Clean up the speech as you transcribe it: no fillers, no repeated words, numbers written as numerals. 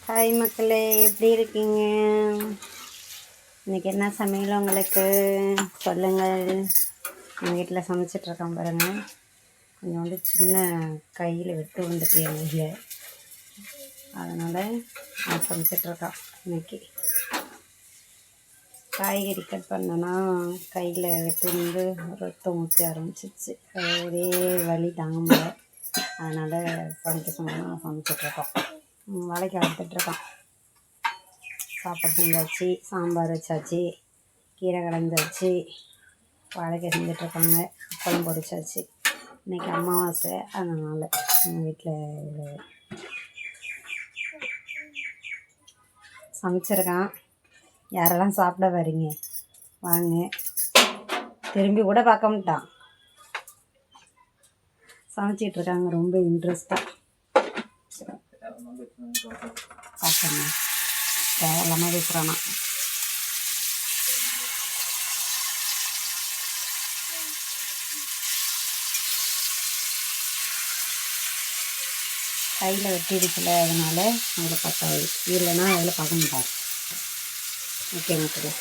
Hi மக்களே, எப்படி இருக்கீங்க? இன்றைக்கி என்ன சமையல் உங்களுக்கு சொல்லுங்கள். எங்கள் வீட்டில் சமைச்சிட்ருக்கோம் பாருங்கள். கொஞ்சம் சின்ன கையில் வெட்டு வந்துட்டு எங்கள் வீட்டில், அதனால் நான் சமைச்சிட்ருக்கோன். இன்றைக்கி காய்கறி கட் பண்ணேன்னா கையில் வெட்டு ரத்தம் ஊற்றி ஆரம்பிச்சிச்சு. ஒரே வலி தாங்க முடியல, அதனால் சமைச்சிட்ருக்கோம். வாழைக்காய் எடுத்துட்ருக்கோம். சாப்பாடு செஞ்சாச்சு, சாம்பார் வச்சாச்சு, கீரை கடைஞ்சாச்சு, வாழைக்காய் செஞ்சிட்ருக்காங்க, அப்பளம் பொரிச்சாச்சு. இன்றைக்கி அமாவாசை, அதனால் எங்கள் வீட்டில் சமைச்சிருக்கான். யாரெல்லாம் சாப்பிட வரீங்க வாங்க. திரும்பி கூட பார்க்க மாட்டான், சமைச்சிட்ருக்காங்க ரொம்ப இன்ட்ரெஸ்டாக. பார்க்கங்க, தேவையில்லாமல் பேசுகிறானா. கையில் வெட்டிடுச்சுல, அதனால் அதில் பார்த்தாது, இல்லைன்னா அதில் பார்க்க மாட்டார். ஓகே மக்களே.